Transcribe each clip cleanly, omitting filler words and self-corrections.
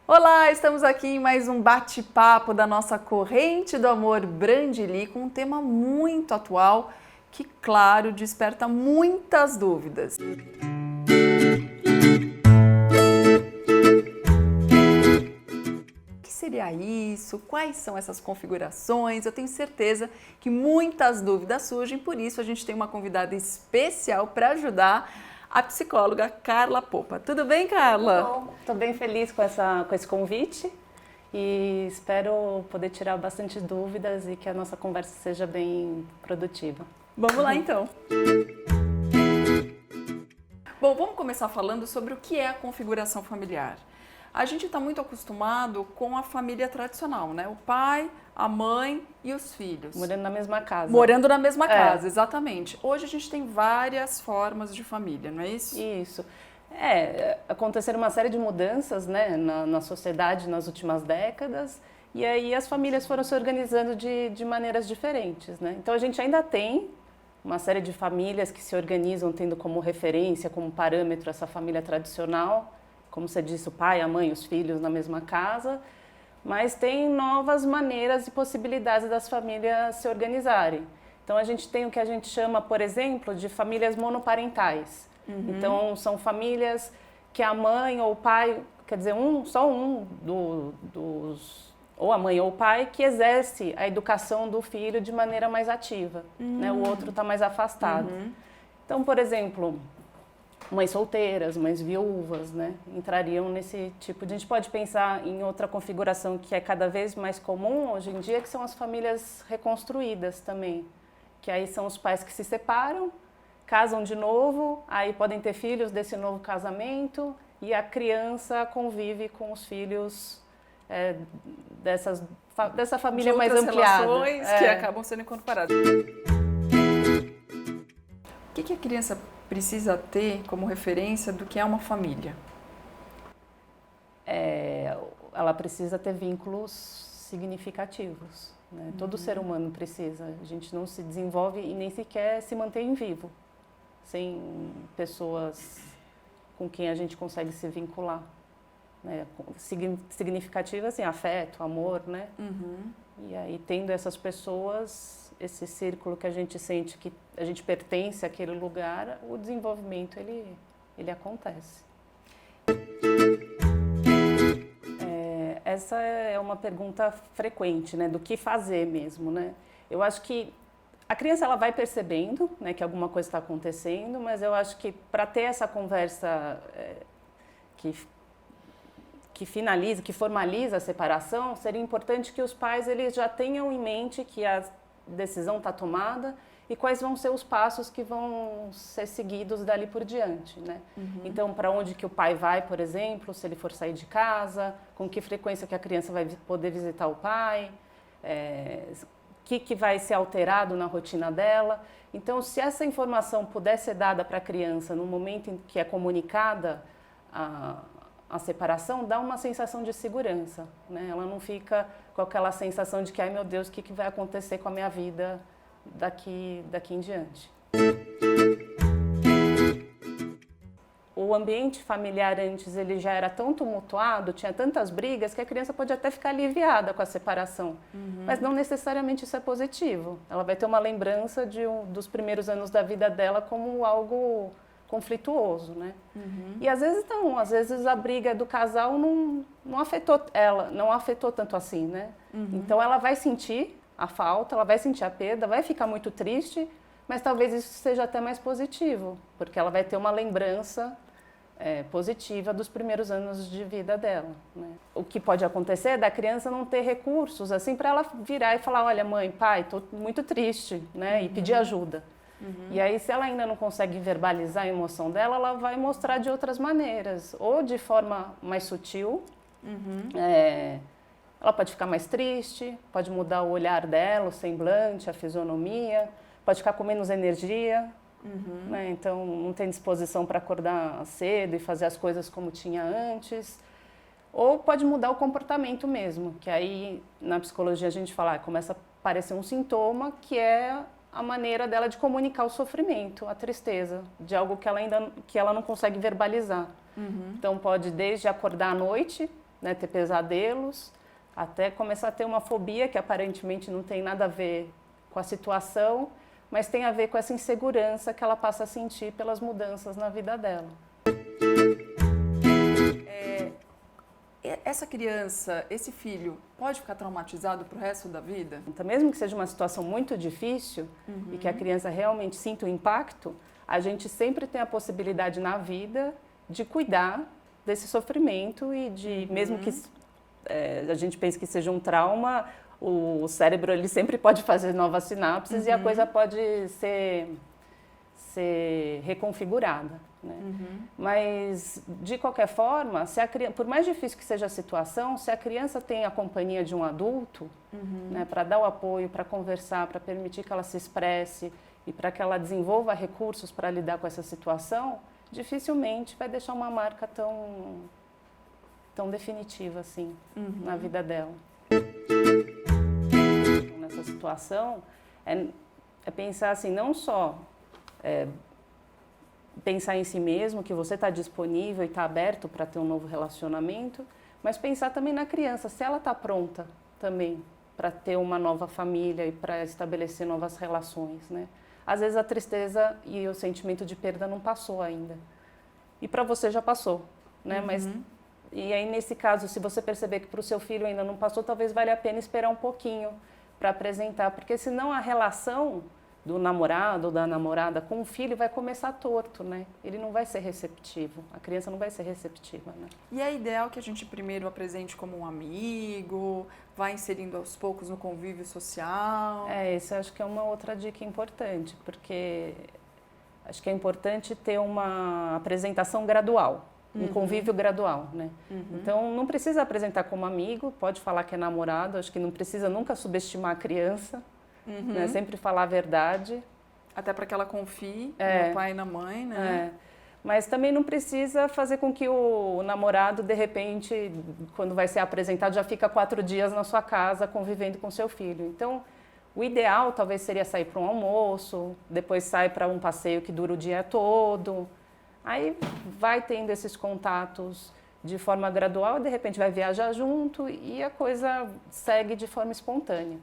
Olá, estamos aqui em mais um bate-papo da nossa Corrente do Amor Brandili com um tema muito atual que, claro, desperta muitas dúvidas. O que seria isso? Quais são essas configurações? Eu tenho certeza que muitas dúvidas surgem, por isso a gente tem uma convidada especial para ajudar, a psicóloga Carla Popa. Tudo bem, Carla? Tudo bom. Estou bem feliz com esse convite e espero poder tirar bastante dúvidas e que a nossa conversa seja bem produtiva. Vamos lá, então. Bom, vamos começar falando sobre o que é a configuração familiar. A gente está muito acostumado com a família tradicional, né? O pai, a mãe e os filhos. Morando na mesma casa. Morando na mesma casa, exatamente. Hoje a gente tem várias formas de família, não é isso? Isso. Aconteceram uma série de mudanças, né, na sociedade nas últimas décadas e aí as famílias foram se organizando de maneiras diferentes, né? Então a gente ainda tem uma série de famílias que se organizam tendo como referência, como parâmetro essa família tradicional, como você disse, o pai, a mãe, os filhos na mesma casa, mas tem novas maneiras e possibilidades das famílias se organizarem. Então a gente tem o que a gente chama, por exemplo, de famílias monoparentais. Então são famílias que a mãe ou o pai, quer dizer, só um dos ou a mãe ou o pai que exerce a educação do filho de maneira mais ativa, né? O outro está mais afastado. Então, por exemplo, mães solteiras, mães viúvas, né, entrariam nesse tipo de... A gente pode pensar em outra configuração que é cada vez mais comum hoje em dia, que são as famílias reconstruídas também, que aí são os pais que se separam, casam de novo, aí podem ter filhos desse novo casamento e a criança convive com os filhos dessa família de mais outras ampliada. Relações que acabam sendo incorporadas. O que a criança precisa ter como referência do que é uma família? Ela precisa ter vínculos significativos, né? Todo ser humano precisa. A gente não se desenvolve e nem sequer se mantém vivo sem pessoas com quem a gente consegue se vincular, né? Significativo, assim, afeto, amor, né? E aí, tendo essas pessoas, esse círculo que a gente sente que a gente pertence àquele lugar, o desenvolvimento, ele acontece. Essa é uma pergunta frequente, né? Do que fazer mesmo, né? Eu acho que a criança ela vai percebendo, né, que alguma coisa está acontecendo, mas eu acho que para ter essa conversa que finaliza, que formaliza a separação, seria importante que os pais eles já tenham em mente que a decisão está tomada e quais vão ser os passos que vão ser seguidos dali por diante, né? Então, para onde que o pai vai, por exemplo, se ele for sair de casa, com que frequência que a criança vai poder visitar o pai, o que vai ser alterado na rotina dela. Então, se essa informação puder ser dada para a criança no momento em que é comunicada a separação, dá uma sensação de segurança, né? Ela não fica com aquela sensação de que, ai meu Deus, o que vai acontecer com a minha vida daqui em diante. O ambiente familiar antes ele já era tão tumultuado, tinha tantas brigas, que a criança pode até ficar aliviada com a separação. Mas não necessariamente isso é positivo. Ela vai ter uma lembrança dos primeiros anos da vida dela como algo conflituoso, né? E às vezes não, às vezes a briga do casal não afetou ela, não afetou tanto assim, né? Então ela vai sentir a falta, ela vai sentir a perda, vai ficar muito triste, mas talvez isso seja até mais positivo, porque ela vai ter uma lembrança positiva dos primeiros anos de vida dela, né? O que pode acontecer é da criança não ter recursos assim para ela virar e falar, olha mãe, pai, estou muito triste, né? E pedir ajuda. E aí, se ela ainda não consegue verbalizar a emoção dela, ela vai mostrar de outras maneiras, ou de forma mais sutil. Ela pode ficar mais triste, pode mudar o olhar dela, o semblante, a fisionomia, pode ficar com menos energia, né? Então não tem disposição para acordar cedo e fazer as coisas como tinha antes. Ou pode mudar o comportamento mesmo, que aí na psicologia a gente fala, começa a aparecer um sintoma que é a maneira dela de comunicar o sofrimento, a tristeza, de algo que ela não consegue verbalizar. Então pode desde acordar à noite né, ter pesadelos, até começar a ter uma fobia que aparentemente não tem nada a ver com a situação, mas tem a ver com essa insegurança que ela passa a sentir pelas mudanças na vida dela. Essa criança, esse filho, pode ficar traumatizado pro resto da vida? Então, mesmo que seja uma situação muito difícil e que a criança realmente sinta o impacto, a gente sempre tem a possibilidade na vida de cuidar desse sofrimento e de, mesmo que a gente pense que seja um trauma, o cérebro ele sempre pode fazer novas sinapses e a coisa pode ser reconfigurada, né? Mas, de qualquer forma, se a criança, por mais difícil que seja a situação, se a criança tem a companhia de um adulto, né, para dar o apoio, para conversar, para permitir que ela se expresse e para que ela desenvolva recursos para lidar com essa situação, dificilmente vai deixar uma marca tão definitiva assim na vida dela. Nessa situação, é pensar assim, não só pensar em si mesmo, que você está disponível e está aberto para ter um novo relacionamento, mas pensar também na criança, se ela está pronta também para ter uma nova família e para estabelecer novas relações, né? Às vezes a tristeza e o sentimento de perda não passou ainda. E para você já passou, né? Mas e aí nesse caso, se você perceber que para o seu filho ainda não passou, talvez valha a pena esperar um pouquinho para apresentar, porque senão a relação do namorado ou da namorada com o filho vai começar torto, né? Ele não vai ser receptivo, a criança não vai ser receptiva, né? E é ideal que a gente primeiro apresente como um amigo, vá inserindo aos poucos no convívio social? Isso eu acho que é uma outra dica importante, porque acho que é importante ter uma apresentação gradual, um convívio gradual, né? Então, não precisa apresentar como amigo, pode falar que é namorado, acho que não precisa nunca subestimar a criança, né? Sempre falar a verdade. Até para que ela confie no pai e na mãe, né? Mas também não precisa fazer com que o namorado, de repente, quando vai ser apresentado, já fica 4 dias na sua casa convivendo com seu filho. Então, o ideal talvez seria sair para um almoço, depois sai para um passeio que dura o dia todo. Aí vai tendo esses contatos de forma gradual, de repente vai viajar junto e a coisa segue de forma espontânea.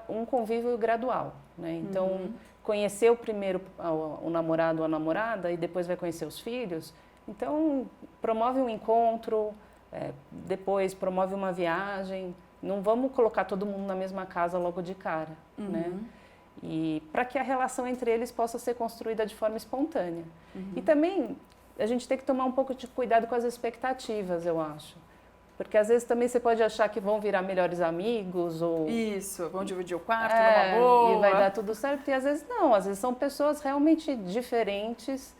Um convívio gradual, né? Então, conhecer o primeiro o namorado ou a namorada e depois vai conhecer os filhos. Então, promove um encontro, depois promove uma viagem. Não vamos colocar todo mundo na mesma casa logo de cara, né? E para que a relação entre eles possa ser construída de forma espontânea. E também a gente tem que tomar um pouco de cuidado com as expectativas, eu acho. Porque às vezes também você pode achar que vão virar melhores amigos ou... Isso, vão dividir o quarto numa boa. E vai dar tudo certo. E às vezes não, às vezes são pessoas realmente diferentes,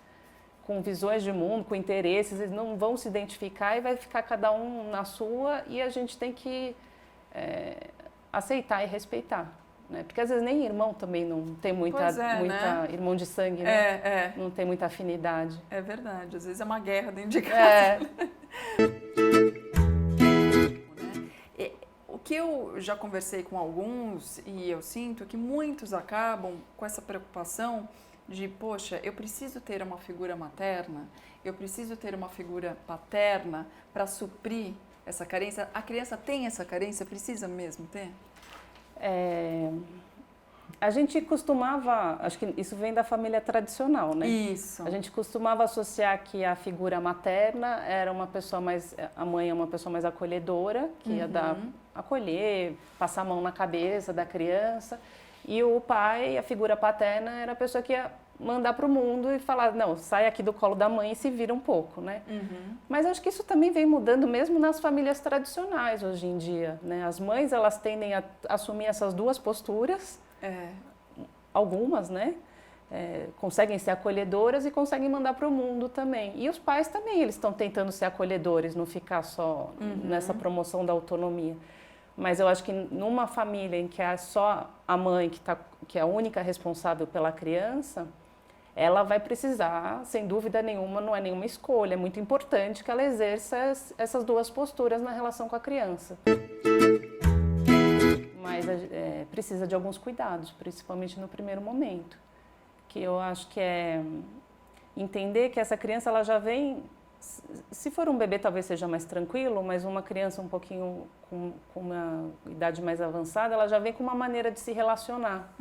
com visões de mundo, com interesses, eles não vão se identificar e vai ficar cada um na sua e a gente tem que aceitar e respeitar. Né? Porque às vezes nem irmão também não tem muita né? irmão de sangue, né? Não tem muita afinidade. É verdade, às vezes é uma guerra dentro de casa. O que eu já conversei com alguns e eu sinto que muitos acabam com essa preocupação de, poxa, eu preciso ter uma figura materna, eu preciso ter uma figura paterna para suprir essa carência. A criança tem essa carência? Precisa mesmo ter? A gente costumava, acho que isso vem da família tradicional, né? Isso. A gente costumava associar que a figura materna era uma pessoa mais, a mãe é uma pessoa mais acolhedora, que ia acolher, passar a mão na cabeça da criança, e o pai, a figura paterna, era a pessoa que ia mandar para o mundo e falar, não, sai aqui do colo da mãe e se vira um pouco, né? Mas acho que isso também vem mudando mesmo nas famílias tradicionais hoje em dia, né? As mães, elas tendem a assumir essas duas posturas, algumas, né? Conseguem ser acolhedoras e conseguem mandar para o mundo também. E os pais também, eles estão tentando ser acolhedores, não ficar só nessa promoção da autonomia. Mas eu acho que numa família em que é só a mãe que é a única responsável pela criança, ela vai precisar, sem dúvida nenhuma, não é nenhuma escolha, é muito importante que ela exerça essas duas posturas na relação com a criança. Mas precisa de alguns cuidados, principalmente no primeiro momento, que eu acho que é entender que essa criança ela já vem Se for um bebê, talvez seja mais tranquilo, mas uma criança um pouquinho com uma idade mais avançada, ela já vem com uma maneira de se relacionar.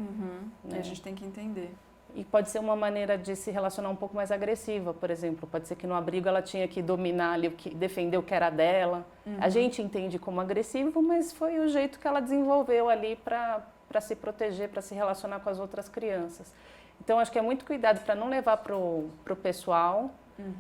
E a gente tem que entender. E pode ser uma maneira de se relacionar um pouco mais agressiva, por exemplo. Pode ser que no abrigo ela tinha que dominar ali, defender o que era dela. A gente entende como agressivo, mas foi o jeito que ela desenvolveu ali para se proteger, para se relacionar com as outras crianças. Então, acho que é muito cuidado para não levar para o pessoal,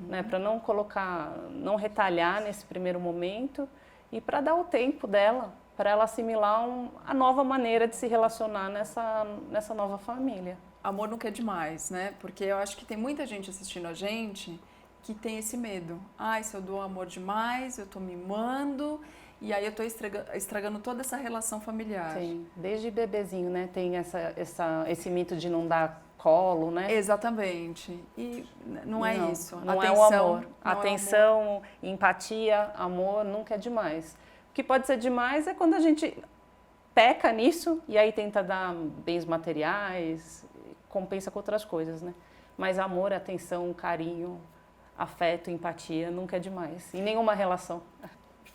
né, para não colocar, não retalhar nesse primeiro momento e para dar o tempo dela, para ela assimilar a nova maneira de se relacionar nessa nova família. Amor nunca é demais, né? Porque eu acho que tem muita gente assistindo a gente que tem esse medo. Ai, se eu dou amor demais, eu tô mimando e aí eu tô estragando toda essa relação familiar. Sim, desde bebezinho, né? Tem esse mito de não dar colo, né? Exatamente. E não é isso. Não é o amor. Atenção, empatia, amor, nunca é demais. O que pode ser demais é quando a gente peca nisso e aí tenta dar bens materiais, compensa com outras coisas, né? Mas amor, atenção, carinho, afeto, empatia, nunca é demais. Em nenhuma relação.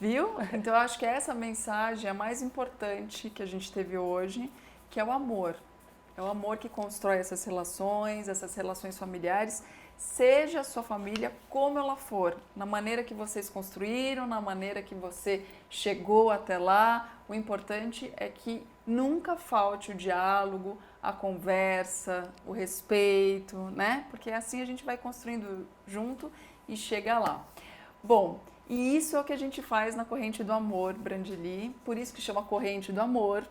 Viu? Então eu acho que essa mensagem é a mais importante que a gente teve hoje, que é o amor. É o amor que constrói essas relações familiares, seja a sua família como ela for, na maneira que vocês construíram, na maneira que você chegou até lá. O importante é que nunca falte o diálogo, a conversa, o respeito, né? Porque assim a gente vai construindo junto e chega lá. Bom, e isso é o que a gente faz na Corrente do Amor, Brandili, por isso que chama Corrente do Amor.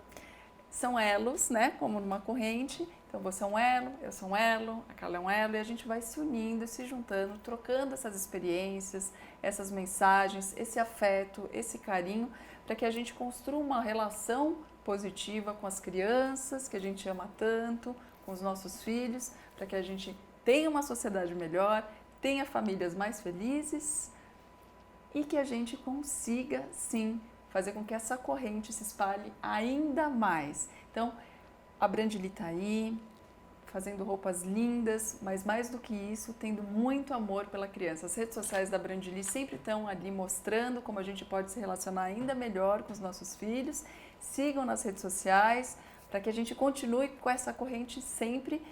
São elos, né? Como numa corrente. Então você é um elo, eu sou um elo, a Carla é um elo, e a gente vai se unindo, se juntando, trocando essas experiências, essas mensagens, esse afeto, esse carinho, para que a gente construa uma relação positiva com as crianças, que a gente ama tanto, com os nossos filhos, para que a gente tenha uma sociedade melhor, tenha famílias mais felizes e que a gente consiga, sim, fazer com que essa corrente se espalhe ainda mais. Então, a Brandili está aí, fazendo roupas lindas, mas mais do que isso, tendo muito amor pela criança. As redes sociais da Brandili sempre estão ali mostrando como a gente pode se relacionar ainda melhor com os nossos filhos. Sigam nas redes sociais para que a gente continue com essa corrente sempre.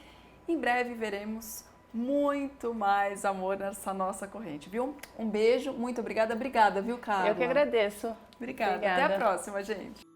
Em breve veremos muito mais amor nessa nossa corrente, viu? Um beijo, muito obrigada. Obrigada, viu, Carla? Eu que agradeço. Obrigada. Obrigada. Até a próxima, gente.